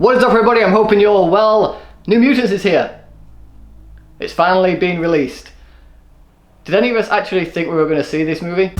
What is up everybody, I'm hoping you're all well. New Mutants is here. It's finally been released. Did any of us actually think we were going to see this movie?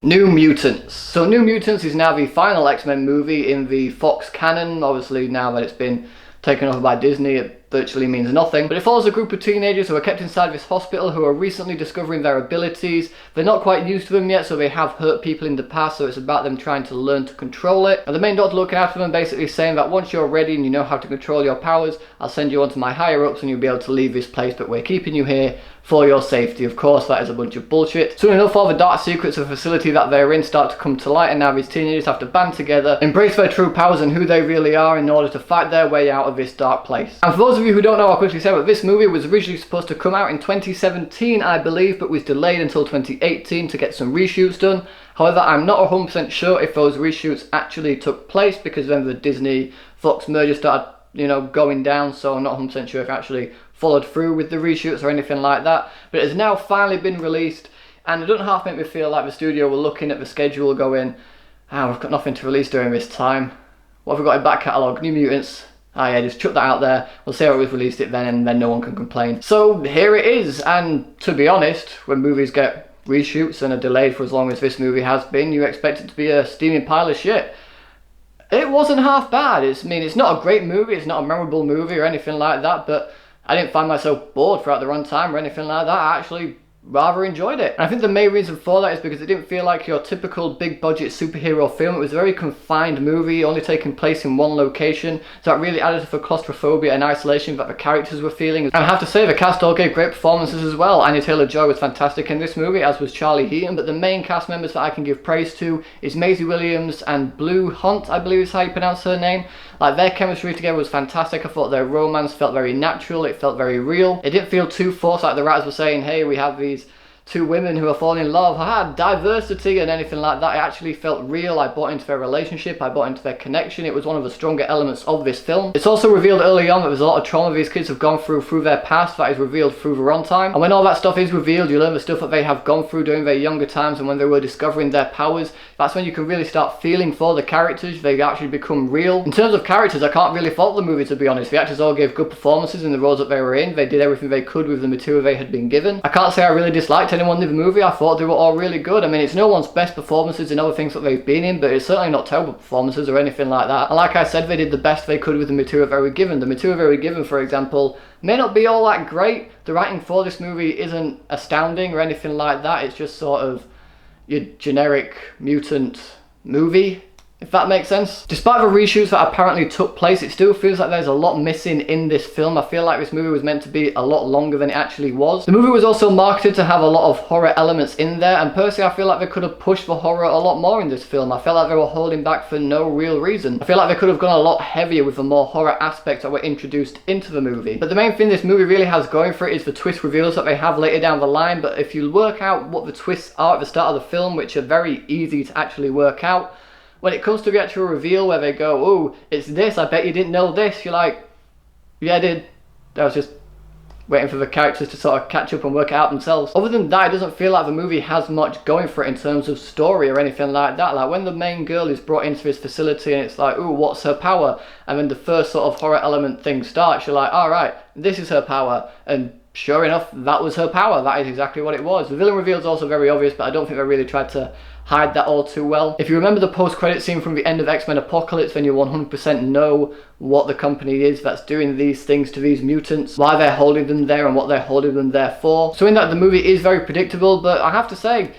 New Mutants. So New Mutants is now the final X-Men movie in the Fox canon. Obviously now that it's been taken over by Disney, it virtually means nothing. But it follows a group of teenagers who are kept inside this hospital who are recently discovering their abilities. They're not quite used to them yet, so they have hurt people in the past, so it's about them trying to learn to control it. And the main doctor looking after them, basically saying that once you're ready and you know how to control your powers, I'll send you on to my higher-ups and you'll be able to leave this place, but we're keeping you here for your safety. Of course, that is a bunch of bullshit. Soon enough, all the dark secrets of the facility that they're in start to come to light, and now these teenagers have to band together, embrace their true powers and who they really are in order to fight their way out of this dark place. And for those of you who don't know, I'll quickly say that this movie was originally supposed to come out in 2017, I believe, but was delayed until 2018 to get some reshoots done. However, I'm not 100% sure if those reshoots actually took place, because then the Disney-Fox merger started, going down, so I'm not 100% sure if it actually followed through with the reshoots or anything like that. But it has now finally been released, and it doesn't half make me feel like the studio were looking at the schedule going, we've got nothing to release during this time. What have we got in back catalogue? New Mutants. Yeah, just chuck that out there. We'll see how we've released it then, and then no one can complain. So here it is, and to be honest, when movies get reshoots and are delayed for as long as this movie has been, you expect it to be a steaming pile of shit. It wasn't half bad. It's not a great movie, it's not a memorable movie or anything like that, but I didn't find myself bored throughout the runtime or anything like that. I actually rather enjoyed it. And I think the main reason for that is because it didn't feel like your typical big budget superhero film. It was a very confined movie, only taking place in one location, so that really added to the claustrophobia and isolation that the characters were feeling. And I have to say, the cast all gave great performances as well. Anya Taylor-Joy was fantastic in this movie, as was Charlie Heaton, but the main cast members that I can give praise to is Maisie Williams and Blue Hunt, I believe is how you pronounce her name. Like, their chemistry together was fantastic. I thought their romance felt very natural, it felt very real. It didn't feel too forced, like the writers were saying, hey, we have these two women who are falling in love, diversity and anything like that. It actually felt real. I bought into their relationship, I bought into their connection. It was one of the stronger elements of this film. It's also revealed early on that there's a lot of trauma these kids have gone through their past that is revealed through the runtime. And when all that stuff is revealed, you learn the stuff that they have gone through during their younger times and when they were discovering their powers. That's when you can really start feeling for the characters. They actually become real. In terms of characters, I can't really fault the movie, to be honest. The actors all gave good performances in the roles that they were in. They did everything they could with the material they had been given. I can't say I really disliked anyone in the movie. I thought they were all really good. I mean, it's no one's best performances in other things that they've been in, but it's certainly not terrible performances or anything like that. And like I said, they did the best they could with the material they were given. The material they were given, for example, may not be all that great. The writing for this movie isn't astounding or anything like that. It's just sort of your generic mutant movie, if that makes sense. Despite the reshoots that apparently took place, it still feels like there's a lot missing in this film. I feel like this movie was meant to be a lot longer than it actually was. The movie was also marketed to have a lot of horror elements in there, and personally I feel like they could have pushed the horror a lot more in this film. I felt like they were holding back for no real reason. I feel like they could have gone a lot heavier with the more horror aspects that were introduced into the movie. But the main thing this movie really has going for it is the twist reveals that they have later down the line. But if you work out what the twists are at the start of the film, which are very easy to actually work out, when it comes to the actual reveal where they go, oh, it's this, I bet you didn't know this, you're like, yeah, I did. I was just waiting for the characters to sort of catch up and work it out themselves. Other than that, it doesn't feel like the movie has much going for it in terms of story or anything like that. Like, when the main girl is brought into this facility and it's like, ooh, what's her power? And then the first sort of horror element thing starts, you're like, alright, this is her power. And sure enough, that was her power. That is exactly what it was. The villain reveal is also very obvious, but I don't think they really tried to hide that all too well. If you remember the post-credit scene from the end of X-Men Apocalypse, then you 100% know what the company is that's doing these things to these mutants, why they're holding them there and what they're holding them there for. So in that, the movie is very predictable, but I have to say,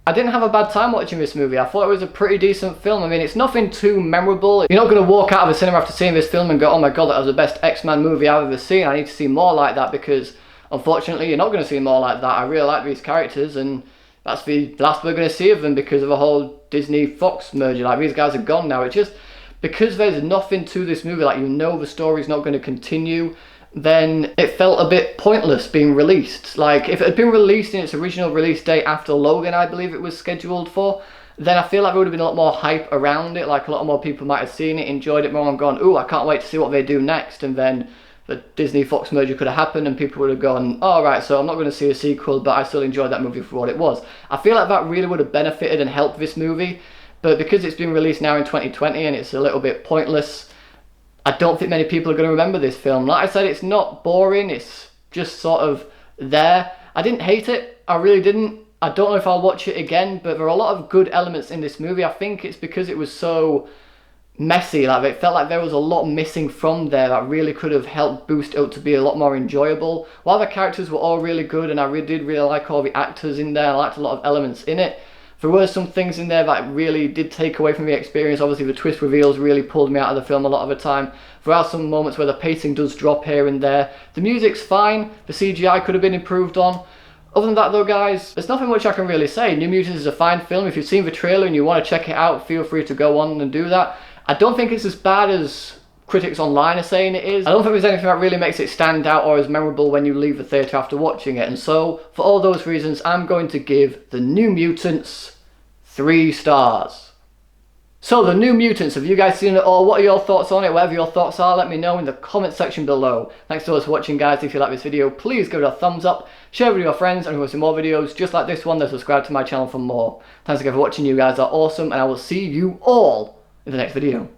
I didn't have a bad time watching this movie. I thought it was a pretty decent film. I mean, it's nothing too memorable. You're not going to walk out of the cinema after seeing this film and go, oh my god, that was the best X-Men movie I've ever seen. I need to see more like that, because unfortunately you're not going to see more like that. I really like these characters, and that's the last we're going to see of them because of a whole Disney-Fox merger. Like, these guys are gone now. It's just, because there's nothing to this movie, like, you know the story's not going to continue, then it felt a bit pointless being released. Like, if it had been released in its original release date after Logan, I believe it was scheduled for, then I feel like there would have been a lot more hype around it. Like, a lot more people might have seen it, enjoyed it more, and gone, ooh, I can't wait to see what they do next. And then the Disney-Fox merger could have happened and people would have gone, all right, so I'm not going to see a sequel, but I still enjoyed that movie for what it was. I feel like that really would have benefited and helped this movie, but because it's been released now in 2020 and it's a little bit pointless, I don't think many people are going to remember this film. Like I said, it's not boring, it's just sort of there. I didn't hate it, I really didn't. I don't know if I'll watch it again, but there are a lot of good elements in this movie. I think it's because it was so messy, like it felt like there was a lot missing from there that really could have helped boost it up to be a lot more enjoyable. While the characters were all really good and I did really like all the actors in there, I liked a lot of elements in it, there were some things in there that really did take away from the experience. Obviously the twist reveals really pulled me out of the film a lot of the time. There are some moments where the pacing does drop here and there. The music's fine, the CGI could have been improved on. Other than that though guys, there's nothing much I can really say. New Mutants is a fine film. If you've seen the trailer and you want to check it out, feel free to go on and do that. I don't think it's as bad as critics online are saying it is. I don't think there's anything that really makes it stand out or as memorable when you leave the theatre after watching it. And so, for all those reasons, I'm going to give The New Mutants 3 stars. So, The New Mutants, have you guys seen it all? What are your thoughts on it? Whatever your thoughts are, let me know in the comment section below. Thanks to those for watching guys. If you like this video, please give it a thumbs up, share it with your friends, and if you want to see more videos just like this one, then subscribe to my channel for more. Thanks again for watching, you guys are awesome, and I will see you all in the next video.